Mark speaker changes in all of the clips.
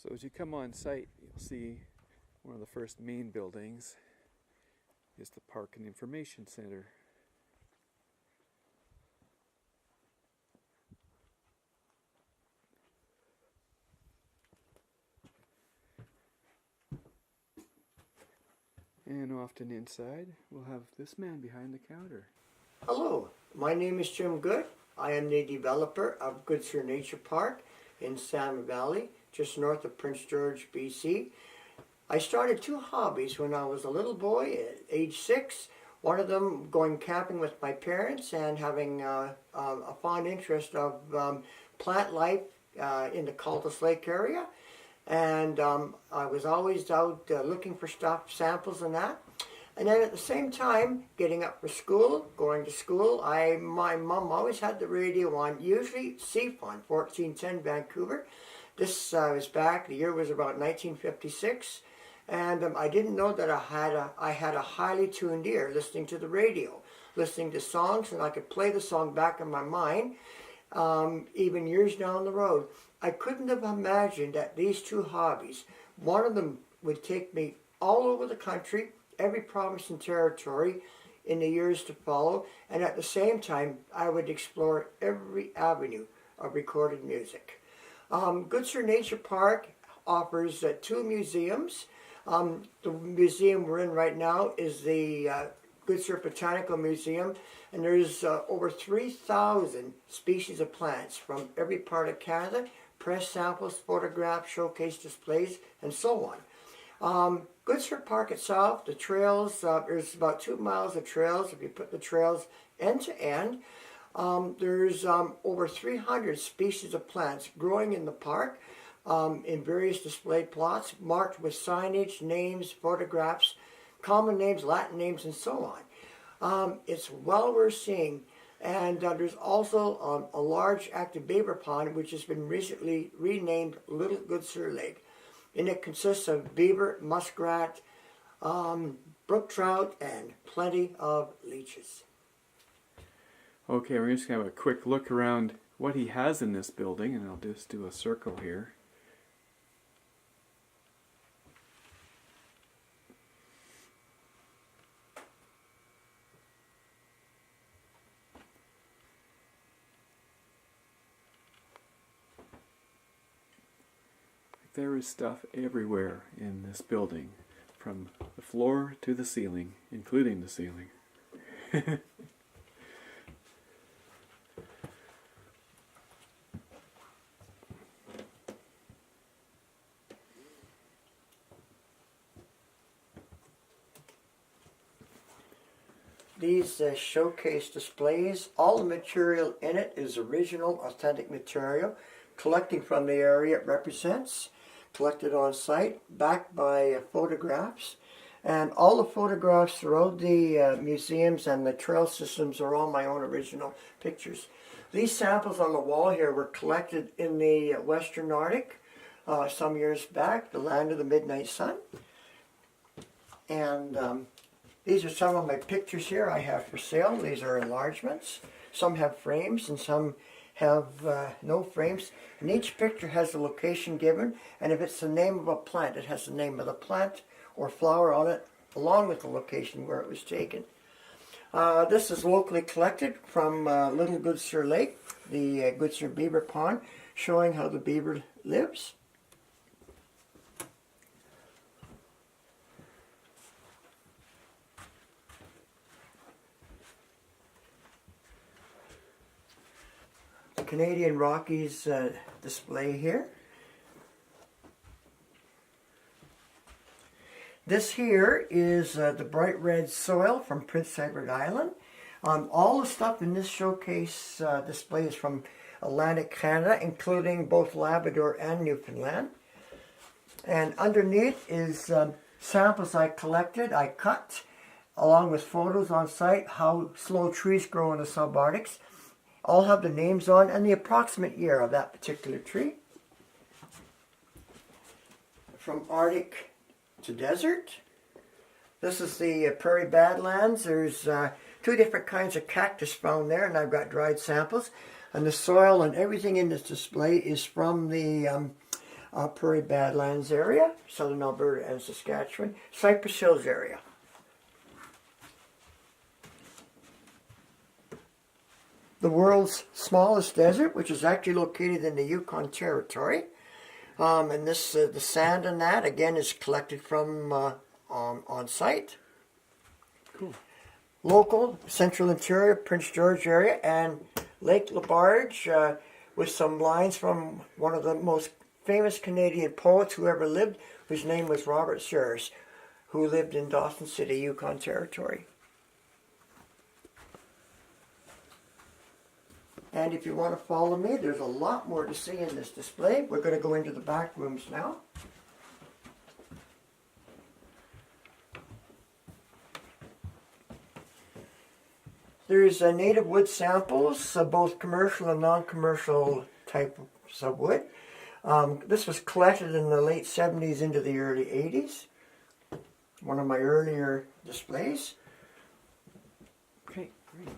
Speaker 1: So as you come on site, you'll see one of the first main buildings is the Park and Information Center. And often inside, we'll have this man behind the counter.
Speaker 2: Hello, my name is Jim Good. I am the developer of Goodsir Nature Park in Salmon Valley, just north of Prince George, BC. I started two hobbies when I was a little boy at age 6. One of them going camping with my parents and having a fond interest of plant life in the Cultus Lake area. And I was always out looking for stuff, samples and that. And then at the same time, getting up for school, going to school, my mom always had the radio on, usually CFON, 1410 Vancouver. This was back, the year was about 1956. And I didn't know that I had a highly tuned ear listening to the radio, listening to songs, and I could play the song back in my mind, even years down the road. I couldn't have imagined that these two hobbies, one of them would take me all over the country, every province and territory in the years to follow, and at the same time I would explore every avenue of recorded music. Goodsir Nature Park offers two museums. The museum we're in right now is the Goodsir Botanical Museum, and there's over 3,000 species of plants from every part of Canada, press samples, photographs, showcase displays, and so on. Goodsir Park itself, the trails, there's about 2 miles of trails if you put the trails end to end. There's over 300 species of plants growing in the park in various display plots marked with signage, names, photographs, common names, Latin names, and so on. It's well worth seeing. And there's also a large active beaver pond which has been recently renamed Little Goodsir Lake. And it consists of beaver, muskrat, brook trout, and plenty of leeches.
Speaker 1: Okay, we're just going to have a quick look around what he has in this building, and I'll just do a circle here. There is stuff everywhere in this building, from the floor to the ceiling, including the ceiling.
Speaker 2: These showcase displays, all the material in it is original, authentic material, collecting from the area it represents, collected on site, backed by photographs. And all the photographs throughout the museums and the trail systems are all my own original pictures. These samples on the wall here were collected in the Western Nordic some years back, the land of the midnight sun. And these are some of my pictures here I have for sale. These are enlargements. Some have frames and some have no frames. And each picture has the location given, and if it's the name of a plant, it has the name of the plant or flower on it, along with the location where it was taken. This is locally collected from Little Goodsir Lake, the Goodsir Beaver Pond, showing how the beaver lives. Canadian Rockies display here. This here is the bright red soil from Prince Edward Island. All the stuff in this showcase display is from Atlantic Canada, including both Labrador and Newfoundland. And underneath is samples I collected, I cut, along with photos on site, how slow trees grow in the subarctics. All have the names on and the approximate year of that particular tree. From Arctic to desert. This is the prairie badlands. There's 2 different kinds of cactus found there, and I've got dried samples. And the soil and everything in this display is from the Prairie Badlands area, southern Alberta and Saskatchewan, Cypress Hills area. The world's smallest desert, which is actually located in the Yukon Territory. And this, the sand in that, again, is collected from on site.
Speaker 1: Cool.
Speaker 2: Local, Central Interior, Prince George area, and Lake Labarge, with some lines from one of the most famous Canadian poets who ever lived, whose name was Robert Sears, who lived in Dawson City, Yukon Territory. And if you want to follow me, there's a lot more to see in this display. We're going to go into the back rooms now. There's native wood samples, both commercial and non-commercial types of wood. This was collected in the late 70s into the early 80s. One of my earlier displays.
Speaker 1: Okay, great.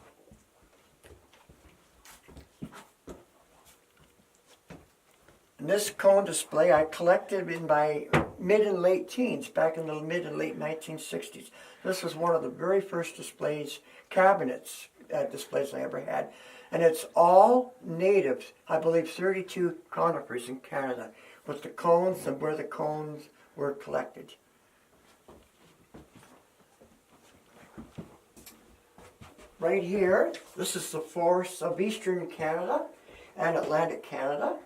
Speaker 2: And this cone display I collected in my mid and late teens, back in the mid and late 1960s. This was one of the very first displays, cabinets displays I ever had. And it's all native, I believe 32 conifers in Canada, with the cones and where the cones were collected. Right here, this is the forests of Eastern Canada and Atlantic Canada.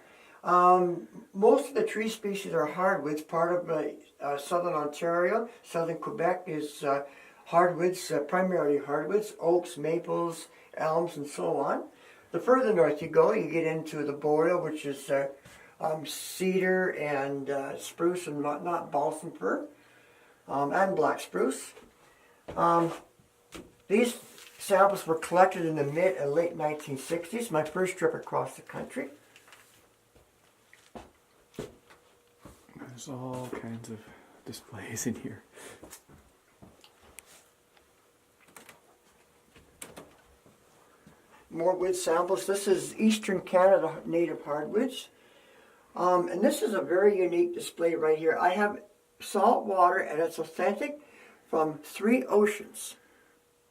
Speaker 2: Most of the tree species are hardwoods. Part of southern Ontario, southern Quebec is hardwoods, primarily hardwoods, oaks, maples, elms, and so on. The further north you go, you get into the boreal, which is cedar and spruce, and not balsam fir, and black spruce. These samples were collected in the mid and late 1960s, my first trip across the country.
Speaker 1: There's all kinds of displays in here.
Speaker 2: More wood samples. This is Eastern Canada native hardwoods. And this is a very unique display right here. I have salt water, and it's authentic from 3 oceans.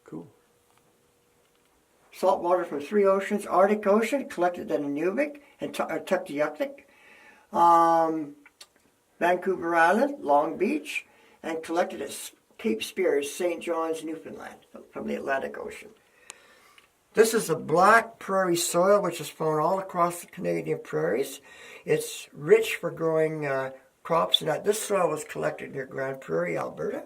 Speaker 1: Cool.
Speaker 2: Salt water from 3 oceans. Arctic Ocean, collected in Nunavut and Tuktoyaktuk. Vancouver Island, Long Beach, and collected at Cape Spears, St. John's, Newfoundland, from the Atlantic Ocean. This is a black prairie soil which is found all across the Canadian prairies. It's rich for growing crops, and this soil was collected near Grand Prairie, Alberta.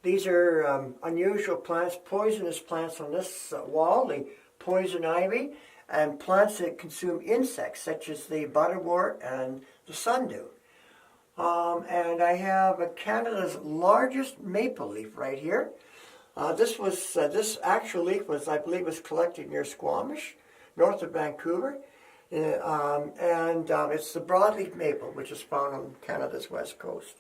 Speaker 2: These are unusual plants, poisonous plants on this wall, the poison ivy, and plants that consume insects such as the butterwort and the sundew. And I have Canada's largest maple leaf right here. This actual leaf was, I believe, was collected near Squamish, north of Vancouver. It's the broadleaf maple, which is found on Canada's west coast.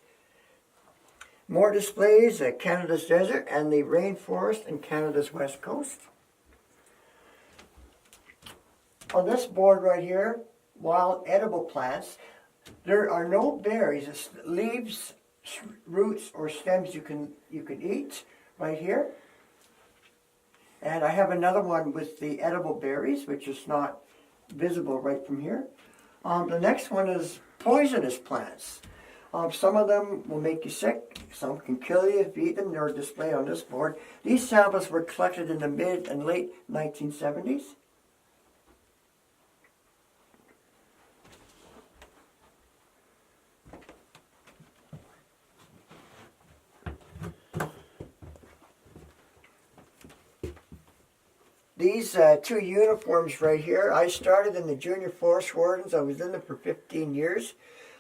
Speaker 2: More displays at Canada's desert and the rainforest in Canada's west coast. On this board right here, wild edible plants. There are no berries. It's leaves, roots, or stems you can eat right here. And I have another one with the edible berries, which is not visible right from here. The next one is poisonous plants. Some of them will make you sick. Some can kill you if you eat them. They're displayed on this board. These samples were collected in the mid and late 1970s. These 2 uniforms right here, I started in the Junior Forest Wardens. I was in them for 15 years.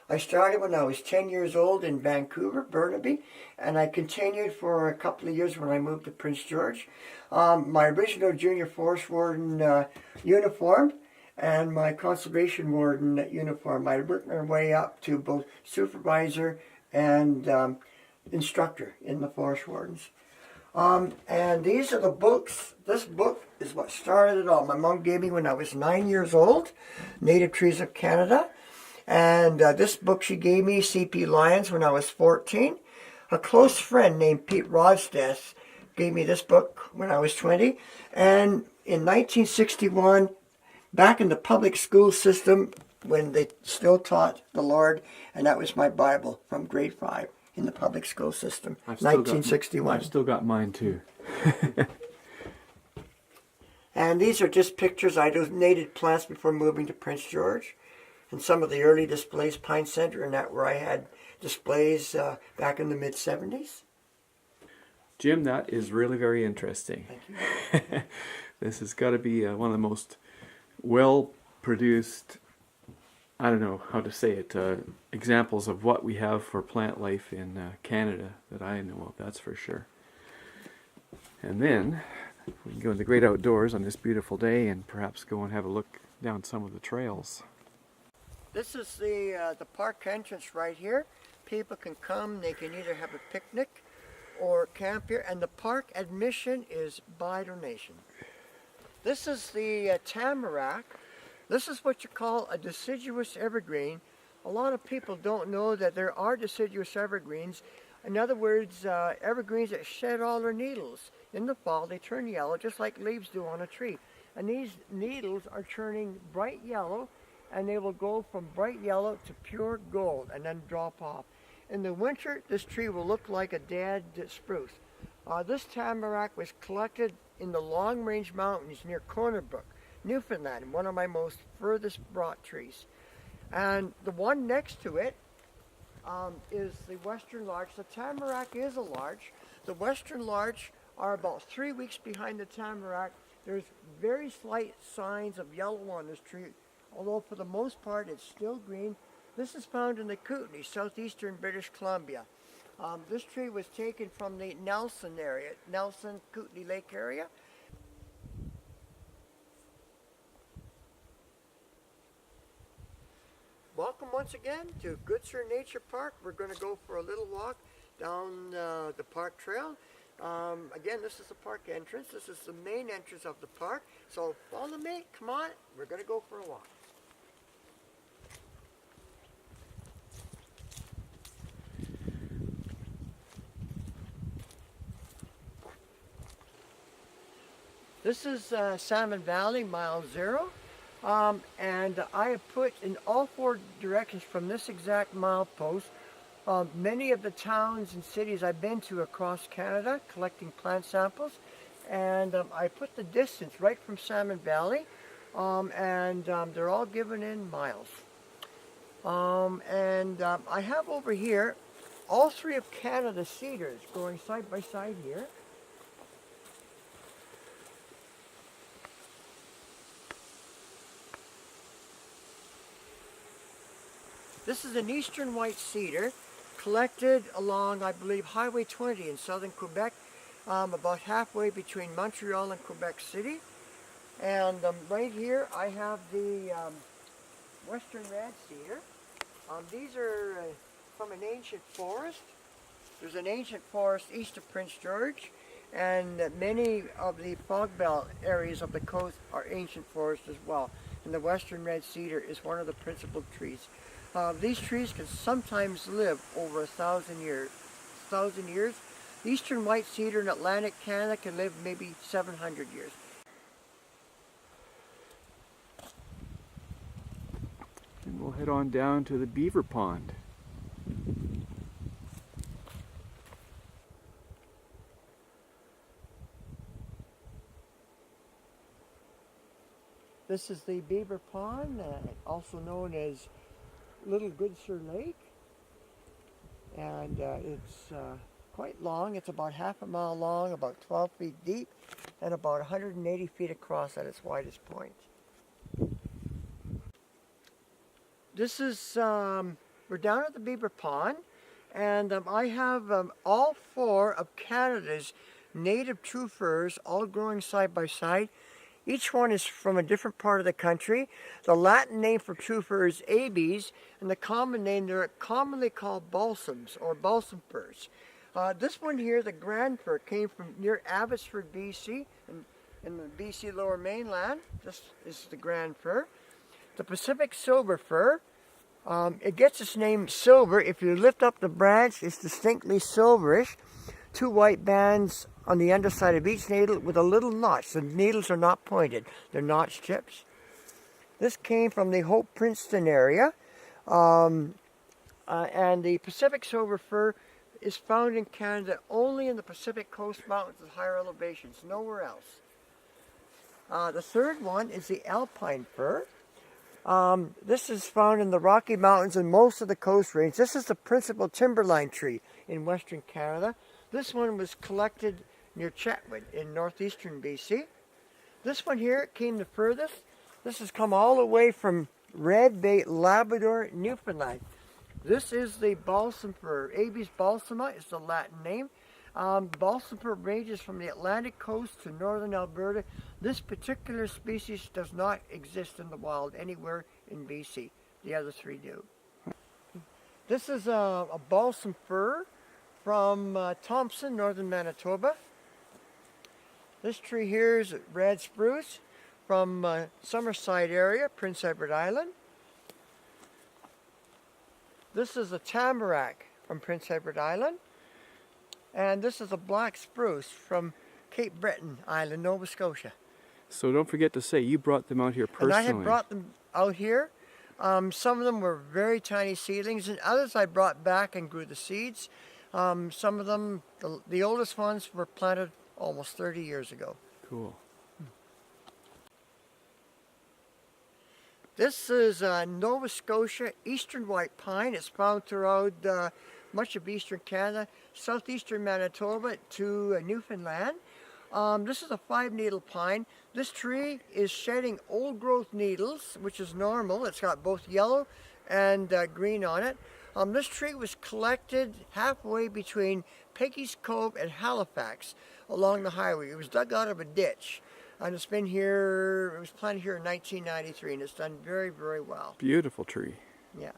Speaker 2: I started when I was 10 years old in Vancouver, Burnaby, and I continued for a couple of years when I moved to Prince George. My original Junior Forest Warden uniform and my Conservation Warden uniform. I worked my way up to both supervisor and instructor in the Forest Wardens. And these are the books. This book is what started it all. My mom gave me when I was 9 years old, Native Trees of Canada. And this book she gave me, C.P. Lyons, when I was 14. A close friend named Pete Rodsteth gave me this book when I was 20. And in 1961, back in the public school system, when they still taught the Lord, and that was my Bible from grade 5 in the public school system, 1961.
Speaker 1: I've still got mine too.
Speaker 2: And these are just pictures I donated plants before moving to Prince George. And some of the early displays, Pine Center, and that where I had displays back in the mid-70s.
Speaker 1: Jim, that is really very interesting.
Speaker 2: Thank you.
Speaker 1: This has got to be one of the most well-produced, I don't know how to say it, examples of what we have for plant life in Canada that I know of, that's for sure. And then we can go in the great outdoors on this beautiful day and perhaps go and have a look down some of the trails.
Speaker 2: This is the park entrance right here. People can come, they can either have a picnic or camp here, and the park admission is by donation. This is the tamarack. This is what you call a deciduous evergreen. A lot of people don't know that there are deciduous evergreens. In other words, evergreens that shed all their needles. In the fall, they turn yellow, just like leaves do on a tree. And these needles are turning bright yellow, and they will go from bright yellow to pure gold and then drop off. In the winter, this tree will look like a dead spruce. This tamarack was collected in the Long Range Mountains near Corner Brook, Newfoundland, one of my most furthest brought trees. And the one next to it is the Western Larch. The tamarack is a larch. The Western Larch are about 3 weeks behind the tamarack. There's very slight signs of yellow on this tree, although for the most part it's still green. This is found in the Kootenay, southeastern British Columbia. This tree was taken from the Nelson area, Nelson Kootenay Lake area. Welcome once again to Goodsir Nature Park. We're going to go for a little walk down the park trail. Again, this is the park entrance. This is the main entrance of the park. So follow me, come on, we're going to go for a walk. This is Salmon Valley, mile 0. And I have put in all 4 directions from this exact milepost many of the towns and cities I've been to across Canada collecting plant samples, and I put the distance right from Salmon Valley, and they're all given in miles. I have over here all 3 of Canada's cedars growing side by side here. This is an eastern white cedar collected along, I believe, Highway 20 in southern Quebec, about halfway between Montreal and Quebec City. And right here I have the western red cedar. These are from an ancient forest. There's an ancient forest east of Prince George, and many of the fog belt areas of the coast are ancient forests as well. And the western red cedar is one of the principal trees. These trees can sometimes live over 1,000 years. The eastern white cedar in Atlantic Canada can live maybe 700 years.
Speaker 1: And we'll head on down to the beaver pond.
Speaker 2: This is the beaver pond, also known as Little Goodsir Lake, and it's quite long. It's about half a mile long, about 12 feet deep, and about 180 feet across at its widest point. This is, we're down at the beaver pond, and I have all 4 of Canada's native true firs all growing side by side. Each one is from a different part of the country. The Latin name for true fir is abies, and the common name, they're commonly called balsams or balsam firs. This one here, the grand fir, came from near Abbotsford, BC, in the BC Lower Mainland. This is the grand fir. The Pacific silver fir, it gets its name silver. If you lift up the branch, it's distinctly silverish. Two white bands on the underside of each needle with a little notch. The needles are not pointed, they're notch tips. This came from the Hope Princeton area. And the Pacific silver fir is found in Canada only in the Pacific Coast Mountains at higher elevations, nowhere else. The third one is the alpine fir. This is found in the Rocky Mountains and most of the Coast Range. This is the principal timberline tree in Western Canada. This one was collected near Chetwood in northeastern BC. This one here came the furthest. This has come all the way from Red Bay, Labrador, Newfoundland. This is the balsam fir. Abies balsama is the Latin name. Balsam fir ranges from the Atlantic coast to northern Alberta. This particular species does not exist in the wild anywhere in BC. The other three do. This is a balsam fir from Thompson, northern Manitoba. This tree here is red spruce from Summerside area, Prince Edward Island. This is a tamarack from Prince Edward Island. And this is a black spruce from Cape Breton Island, Nova Scotia.
Speaker 1: So don't forget to say you brought them out here personally.
Speaker 2: And I had brought them out here. Some of them were very tiny seedlings, and others I brought back and grew the seeds. Some of them, the oldest ones, were planted almost 30 years ago.
Speaker 1: Cool.
Speaker 2: This is Nova Scotia eastern white pine. It's found throughout much of eastern Canada, southeastern Manitoba to Newfoundland. This is a 5-needle pine. This tree is shedding old growth needles, which is normal. It's got both yellow and green on it. This tree was collected halfway between Peggy's Cove and Halifax along the highway. It was dug out of a ditch. And it's been here, it was planted here in 1993, and it's done very, very well.
Speaker 1: Beautiful tree.
Speaker 2: Yeah.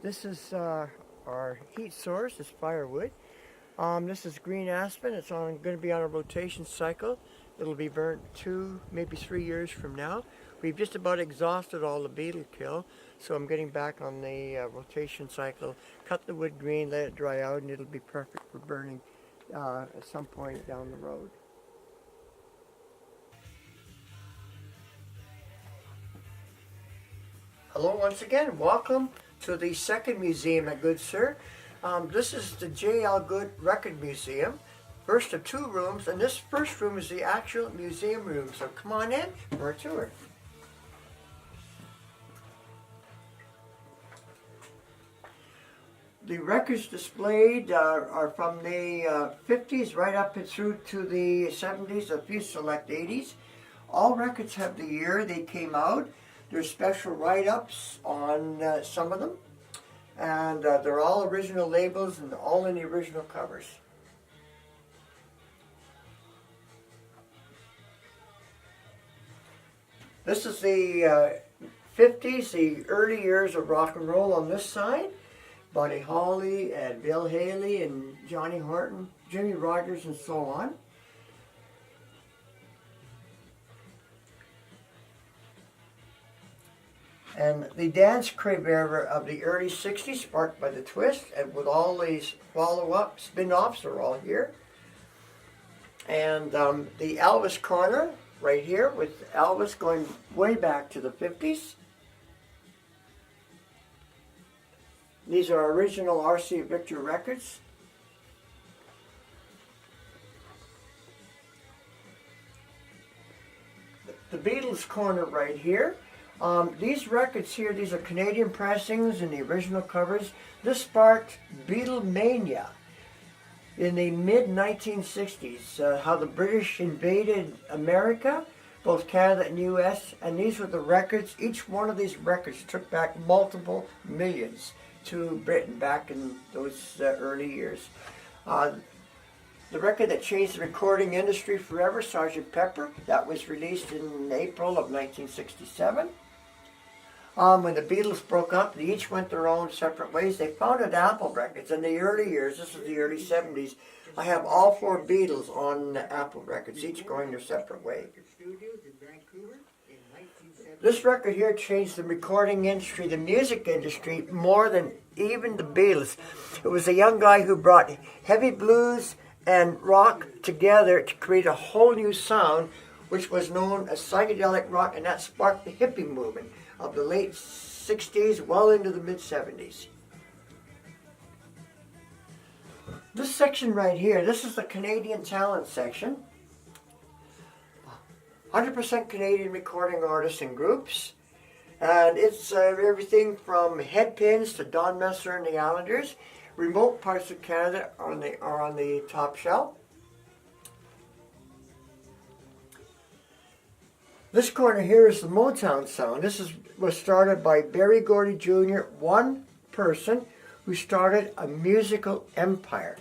Speaker 2: This is our heat source, is firewood. This is green aspen. It's going to be on a rotation cycle. It'll be burnt 2, maybe 3 years from now. We've just about exhausted all the beetle kill, so I'm getting back on the rotation cycle. Cut the wood green, let it dry out, and it'll be perfect for burning at some point down the road. Hello once again. Welcome to the second museum at Goodsir. This is the J.L. Good Record Museum. First of 2 rooms, and this first room is the actual museum room. So come on in for a tour. The records displayed are from the 50s right up through to the 70s, a few select 80s. All records have the year they came out. There's special write-ups on some of them. And they're all original labels and all in the original covers. This is the 50s, the early years of rock and roll on this side. Buddy Holly and Bill Haley and Johnny Horton, Jimmy Rogers, and so on. And the dance crib era of the early 60s, sparked by the twist, and with all these follow-up spin-offs are all here. And the Elvis corner right here, with Elvis going way back to the 50s. These are original R.C. Victor records. The Beatles corner right here. These records here, these are Canadian pressings and the original covers. This sparked Beatlemania in the mid-1960s, how the British invaded America, both Canada and U.S., and these were the records. Each one of these records took back multiple millions to Britain back in those early years. The record that changed the recording industry forever, Sgt. Pepper, that was released in April of 1967. When the Beatles broke up, they each went their own separate ways. They founded Apple Records in the early years. This is the early 70s. I have all 4 Beatles on Apple Records, each going their separate way. This record here changed the recording industry, the music industry, more than even the Beatles. It was a young guy who brought heavy blues and rock together to create a whole new sound, which was known as psychedelic rock, and that sparked the hippie movement of the late 60s well into the mid 70s. This section right here, this is the Canadian talent section. 100% Canadian recording artists and groups. And it's everything from Headpins to Don Messer and the Islanders. Remote parts of Canada are on the top shelf. This corner here is the Motown sound. This was started by Berry Gordy Jr., one person who started a musical empire.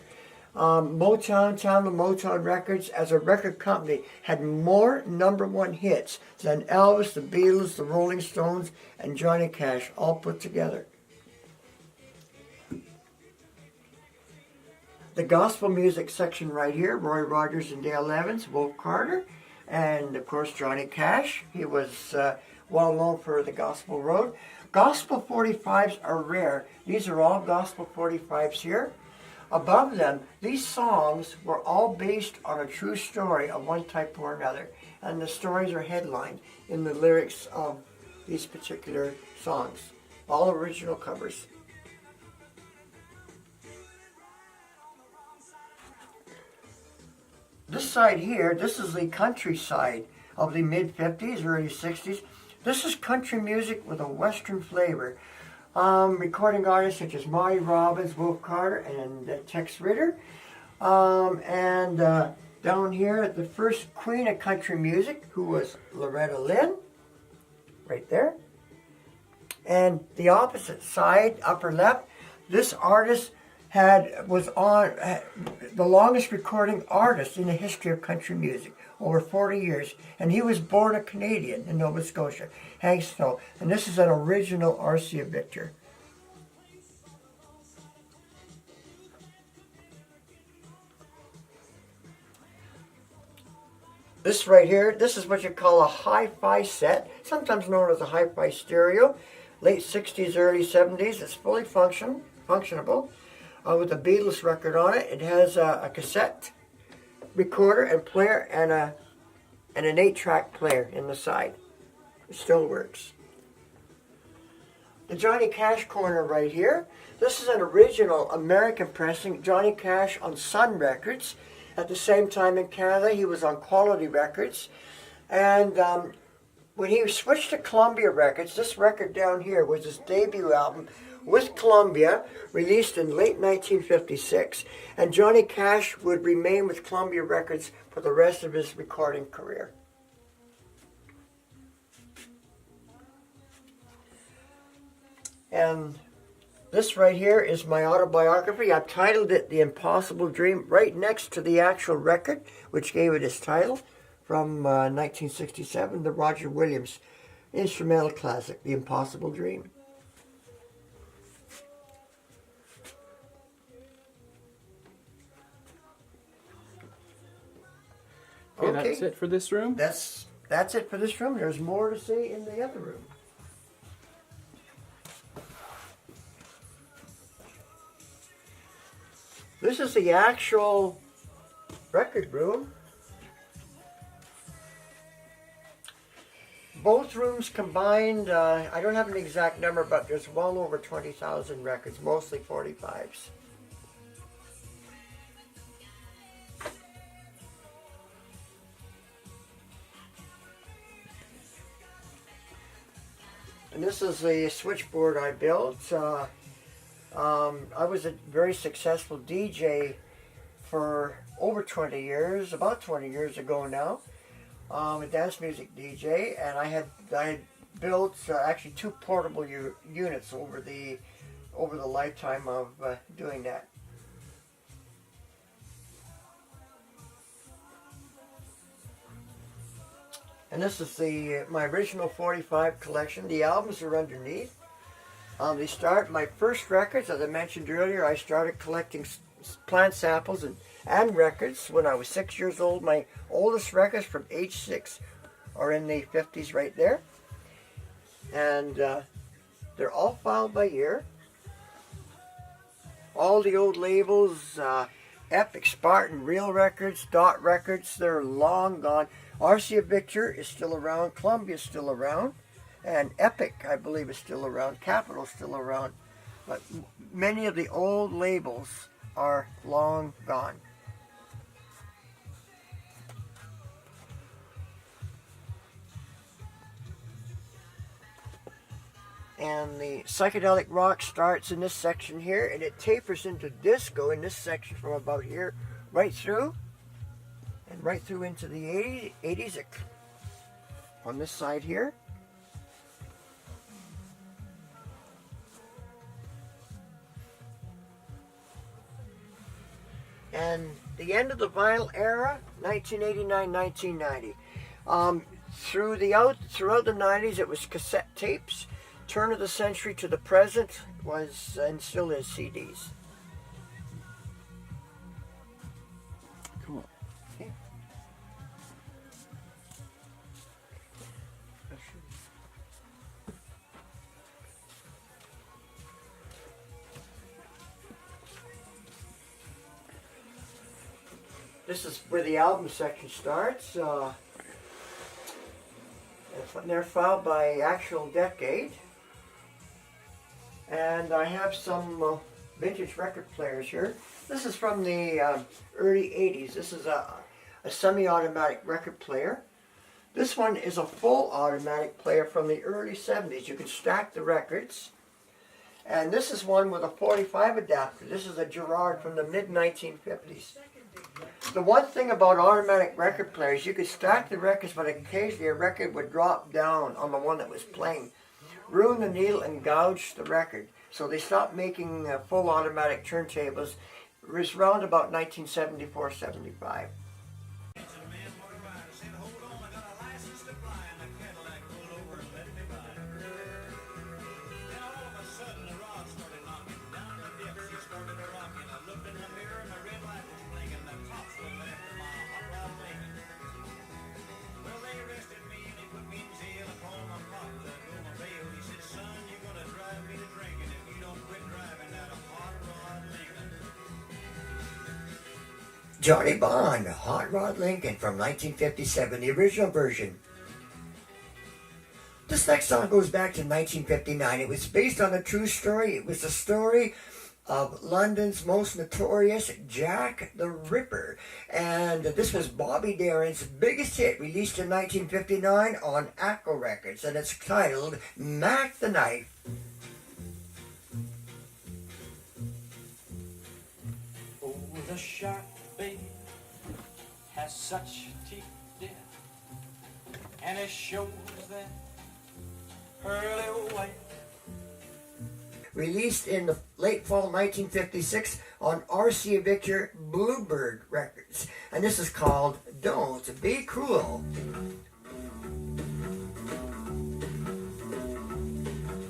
Speaker 2: Motown Records, as a record company, had more #1 hits than Elvis, the Beatles, the Rolling Stones, and Johnny Cash all put together. The gospel music section right here, Roy Rogers and Dale Evans, Wolf Carter, and of course Johnny Cash. He was well known for the Gospel Road. Gospel 45s are rare. These are all Gospel 45s here. Above them, these songs were all based on a true story of one type or another, and the stories are headlined in the lyrics of these particular songs. All original covers. This side here, this is the country side of the mid-50s, early 60s. This is country music with a western flavor. Recording artists such as Marty Robbins, Wolf Carter, and Tex Ritter. Down here, the first queen of country music, who was Loretta Lynn, right there. And the opposite side, upper left, this artist was the longest recording artist in the history of country music, over 40 years, and he was born a Canadian in Nova Scotia, Hank Snow, and this is an original Arcia Victor. This right here, this is what you call a hi-fi set, sometimes known as a hi-fi stereo, late 60s, early 70s. It's fully functionable. With a Beatles record on it. It has a cassette recorder and player and an 8-track player in the side. It still works. The Johnny Cash corner right here. This is an original American pressing, Johnny Cash on Sun Records. At the same time in Canada, he was on Quality Records. And when he switched to Columbia Records, this record down here was his debut album with Columbia, released in late 1956, and Johnny Cash would remain with Columbia Records for the rest of his recording career. And this right here is my autobiography. I've titled it The Impossible Dream, right next to the actual record, which gave it its title, from 1967, the Roger Williams instrumental classic, The Impossible Dream.
Speaker 1: Okay, that's it for this room?
Speaker 2: That's it for this room. There's more to see in the other room. This is the actual record room. Both rooms combined, I don't have an exact number, but there's well over 20,000 records, mostly 45s. And this is the switchboard I built. I was a very successful DJ for over 20 years, about 20 years ago now. A dance music DJ, and I had built actually 2 portable units over the lifetime of doing that. And this is my original 45 collection. The albums are underneath. My first records, as I mentioned earlier, I started collecting plant samples and records when I was 6 years old. My oldest records from age 6 are in the 50s right there. And they're all filed by year. All the old labels, Epic, Spartan, Real Records, Dot Records, they're long gone. RCA Victor is still around, Columbia is still around, and Epic, I believe, is still around, Capitol is still around. But many of the old labels are long gone. And the psychedelic rock starts in this section here, and it tapers into disco in this section from about here right through, and right through into the 80s on this side here. And the end of the vinyl era, 1989, 1990. Throughout the 90s, it was cassette tapes. Turn of the century to the present was and still is CDs.
Speaker 1: Cool.
Speaker 2: Okay. This is where the album section starts. They're filed by actual decade. And I have some vintage record players here. This is from the early 80s. This is a semi-automatic record player. This one is a full automatic player from the early 70s. You can stack the records. And this is one with a 45 adapter. This is a Gerard from the mid-1950s. The one thing about automatic record players, you could stack the records, but occasionally a record would drop down on the one that was playing, ruin the needle and gouge the record. So they stopped making full automatic turntables. It was around about 1974-75. Johnny Bond, Hot Rod Lincoln from 1957, the original version. This next song goes back to 1959. It was based on a true story. It was the story of London's most notorious Jack the Ripper. And this was Bobby Darin's biggest hit, released in 1959 on Acco Records. And it's titled Mac the Knife.
Speaker 3: Oh, the shark babe has such teeth, dear, and it shows that pearly white.
Speaker 2: Released in the late fall 1956 on RCA Victor Bluebird Records. And this is called Don't Be Cruel.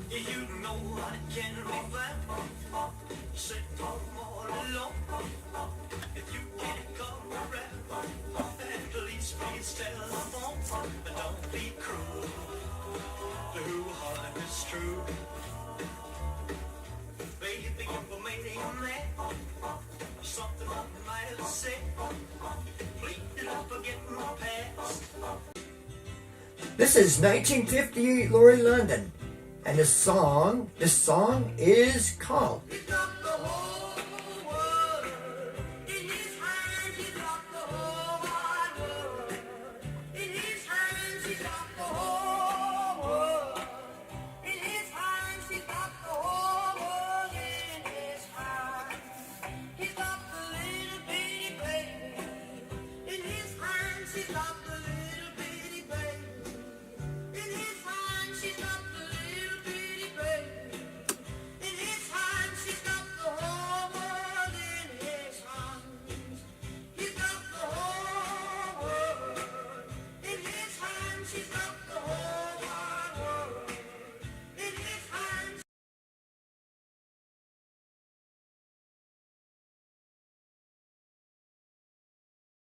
Speaker 3: You know I can rap, sit all alone. If you can't come around, at least please telephone. But don't be cruel, the heart is true. Baby, for making mad, something I might have said. Please don't forget my past.
Speaker 2: This is 1958 Laurie London. And this song is called
Speaker 3: He got the whole world in his hands. He got the whole wide world in his hands. He got the whole world in his hands. He got the whole world in his hands. He got the little bitty baby in his hands. He got the little bitty baby in his hands. He got